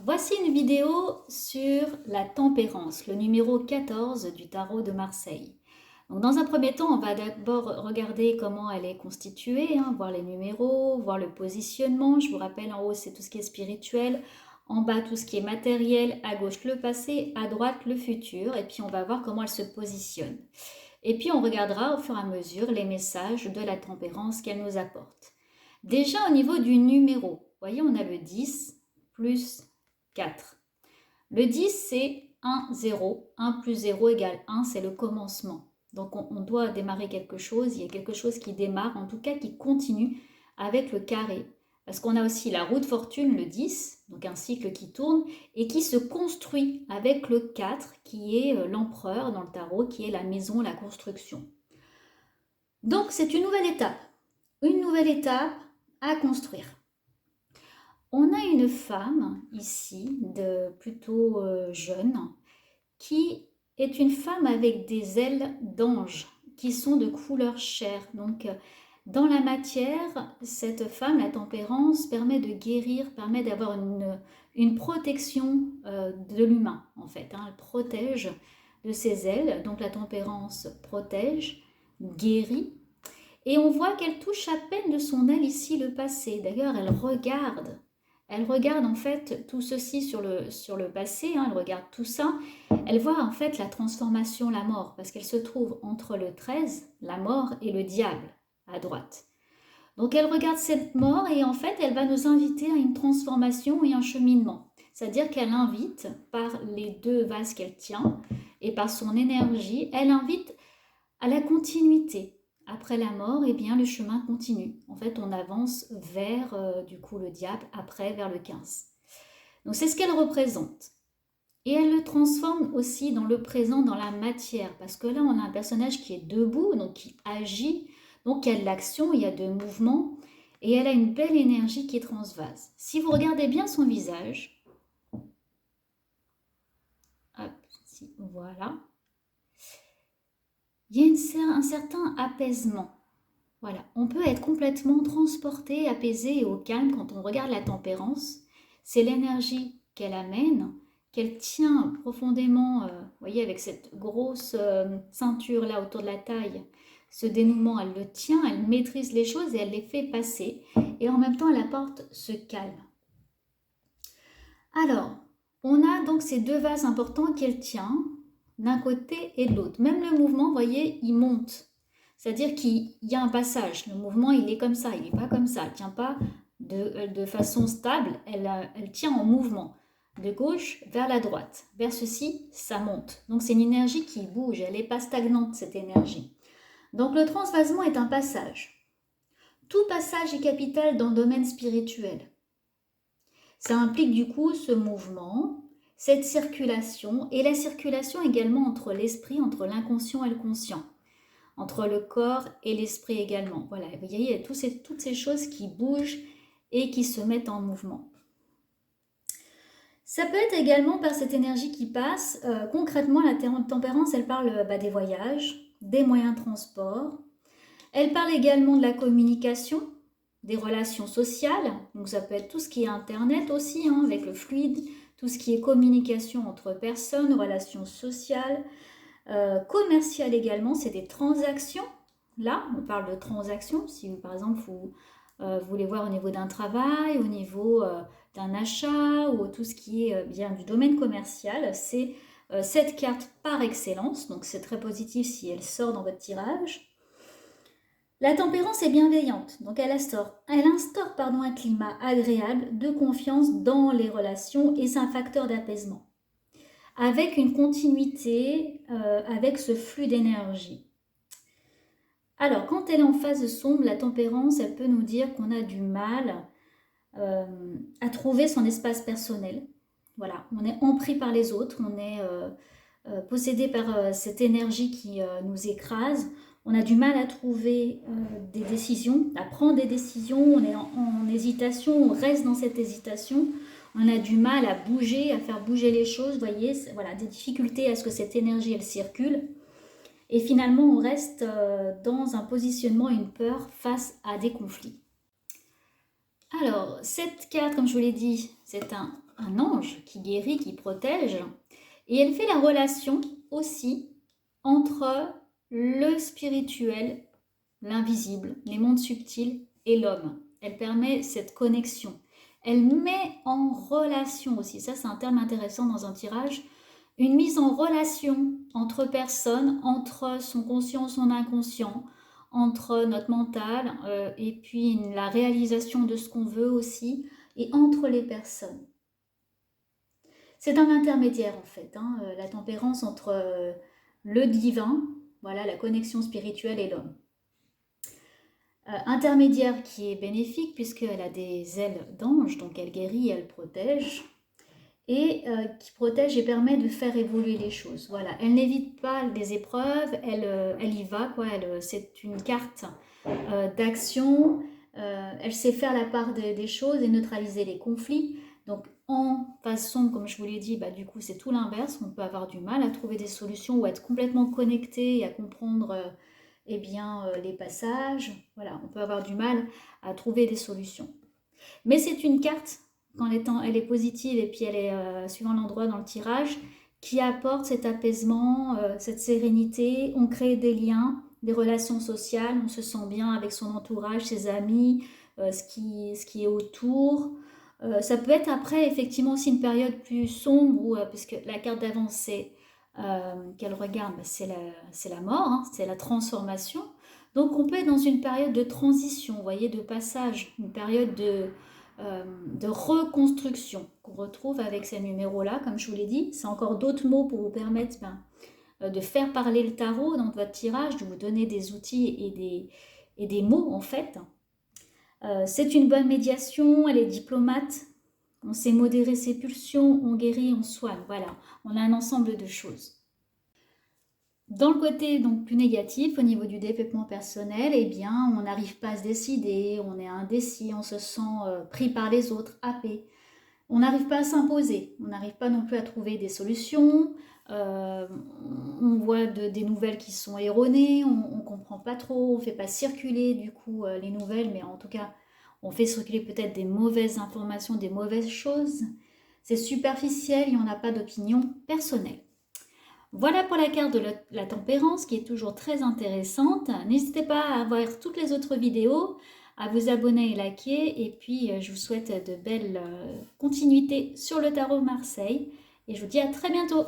Voici une vidéo sur la tempérance, le numéro 14 du tarot de Marseille. Donc dans un premier temps, on va d'abord regarder comment elle est constituée, voir les numéros, voir le positionnement. Je vous rappelle, en haut, c'est tout ce qui est spirituel, en bas, tout ce qui est matériel, à gauche, le passé, à droite, le futur. Et puis, on va voir comment elle se positionne. Et puis, on regardera au fur et à mesure les messages de la tempérance qu'elle nous apporte. Déjà, au niveau du numéro, vous voyez, on a le 10 plus 4. Le 10, c'est 1, 0. 1 plus 0 égale 1, c'est le commencement. Donc on doit démarrer quelque chose, il y a quelque chose qui démarre, en tout cas qui continue avec le carré. Parce qu'on a aussi la roue de fortune, le 10, donc un cycle qui tourne, et qui se construit avec le 4, qui est l'empereur dans le tarot, qui est la maison, la construction. Donc c'est une nouvelle étape à construire. On a une femme ici, plutôt jeune, qui est une femme avec des ailes d'ange qui sont de couleur chair. Donc dans la matière, cette femme, la tempérance, permet de guérir, permet d'avoir une protection de l'humain en fait. Elle protège de ses ailes, donc la tempérance protège, guérit. Et on voit qu'elle touche à peine de son aile ici le passé. D'ailleurs, elle regarde en fait tout ceci sur le passé, elle regarde tout ça. Elle voit en fait la transformation, la mort, parce qu'elle se trouve entre le 13, la mort, et le diable, à droite. Donc elle regarde cette mort et en fait elle va nous inviter à une transformation et un cheminement. C'est-à-dire qu'elle invite, par les deux vases qu'elle tient et par son énergie, elle invite à la continuité. Après la mort, eh bien, le chemin continue. En fait, on avance vers, du coup, le diable, après, vers le 15. Donc, c'est ce qu'elle représente. Et elle le transforme aussi dans le présent, dans la matière. Parce que là, on a un personnage qui est debout, donc qui agit. Donc, il y a de l'action, il y a de mouvement. Et elle a une belle énergie qui est transvase. Si vous regardez bien son visage, hop, voilà, il y a un certain apaisement. Voilà, on peut être complètement transporté, apaisé et au calme quand on regarde la tempérance. C'est l'énergie qu'elle amène, qu'elle tient profondément, vous voyez, avec cette grosse ceinture là autour de la taille. Ce dénouement, elle le tient, elle maîtrise les choses et elle les fait passer. Et en même temps, elle apporte ce calme. Alors, on a donc ces deux vases importants qu'elle tient d'un côté et de l'autre. Même le mouvement, vous voyez, il monte. C'est-à-dire qu'il y a un passage. Le mouvement, il est comme ça, il n'est pas comme ça. Elle ne tient pas de façon stable, elle tient en mouvement. De gauche vers la droite. Vers ceci, ça monte. Donc c'est une énergie qui bouge, elle n'est pas stagnante, cette énergie. Donc le transvasement est un passage. Tout passage est capital dans le domaine spirituel. Ça implique du coup ce mouvement, cette circulation, et la circulation également entre l'esprit, entre l'inconscient et le conscient, entre le corps et l'esprit également. Voilà, vous voyez, il y a toutes ces choses qui bougent et qui se mettent en mouvement. Ça peut être également par cette énergie qui passe. Concrètement, la tempérance, elle parle des voyages, des moyens de transport. Elle parle également de la communication, des relations sociales. Donc ça peut être tout ce qui est Internet aussi, avec le fluide, tout ce qui est communication entre personnes, relations sociales, commerciales également, c'est des transactions. Là, on parle de transactions. Si par exemple vous voulez voir au niveau d'un travail, au niveau d'un achat ou tout ce qui est bien du domaine commercial, c'est cette carte par excellence. Donc c'est très positif si elle sort dans votre tirage. La tempérance est bienveillante, donc elle instaure un climat agréable de confiance dans les relations et c'est un facteur d'apaisement. Avec une continuité, avec ce flux d'énergie. Alors, quand elle est en phase sombre, la tempérance, elle peut nous dire qu'on a du mal à trouver son espace personnel. Voilà, on est empris par les autres, on est possédé par cette énergie qui nous écrase. On a du mal à trouver des décisions, à prendre des décisions, on est en hésitation, on reste dans cette hésitation. On a du mal à bouger, à faire bouger les choses, vous voyez, voilà, des difficultés à ce que cette énergie, elle circule. Et finalement, on reste dans un positionnement, une peur face à des conflits. Alors, cette carte, comme je vous l'ai dit, c'est un ange qui guérit, qui protège. Et elle fait la relation aussi entre le spirituel, l'invisible, les mondes subtils et l'homme. Elle permet cette connexion. Elle met en relation aussi, ça c'est un terme intéressant dans un tirage, une mise en relation entre personnes, entre son conscient, son inconscient, entre notre mental et puis la réalisation de ce qu'on veut aussi, et entre les personnes. C'est un intermédiaire en fait, hein, la tempérance entre le divin, voilà, la connexion spirituelle et l'homme. Intermédiaire qui est bénéfique puisqu'elle a des ailes d'ange, donc elle guérit, elle protège, et qui protège et permet de faire évoluer les choses. Voilà, elle n'évite pas les épreuves, elle y va, quoi. C'est une carte d'action, elle sait faire la part des choses et neutraliser les conflits. Donc en façon, comme je vous l'ai dit, bah, du coup c'est tout l'inverse, on peut avoir du mal à trouver des solutions ou être complètement connecté et à comprendre eh bien, les passages. Voilà, on peut avoir du mal à trouver des solutions. Mais c'est une carte, quand elle est positive et puis elle est suivant l'endroit dans le tirage, qui apporte cet apaisement, cette sérénité. On crée des liens, des relations sociales, on se sent bien avec son entourage, ses amis, ce qui est autour. Ça peut être après effectivement aussi une période plus sombre, puisque la carte d'avant c'est qu'elle regarde, bah, c'est la mort, hein, c'est la transformation. Donc on peut être dans une période de transition, vous voyez, de passage, une période de reconstruction qu'on retrouve avec ces numéros-là, comme je vous l'ai dit. C'est encore d'autres mots pour vous permettre de faire parler le tarot dans votre tirage, de vous donner des outils et des mots en fait. C'est une bonne médiation, elle est diplomate, on sait modérer ses pulsions, on guérit, on soigne, voilà, on a un ensemble de choses. Dans le côté donc plus négatif, au niveau du développement personnel, eh bien, on n'arrive pas à se décider, on est indécis, on se sent pris par les autres, happé. On n'arrive pas à s'imposer, on n'arrive pas non plus à trouver des solutions, on voit des nouvelles qui sont erronées, on ne comprend pas trop, on ne fait pas circuler du coup les nouvelles, mais en tout cas, on fait circuler peut-être des mauvaises informations, des mauvaises choses. C'est superficiel et on n'a pas d'opinion personnelle. Voilà pour la carte de la tempérance qui est toujours très intéressante. N'hésitez pas à voir toutes les autres vidéos, à vous abonner et liker. Et puis, je vous souhaite de belles continuités sur le tarot Marseille. Et je vous dis à très bientôt.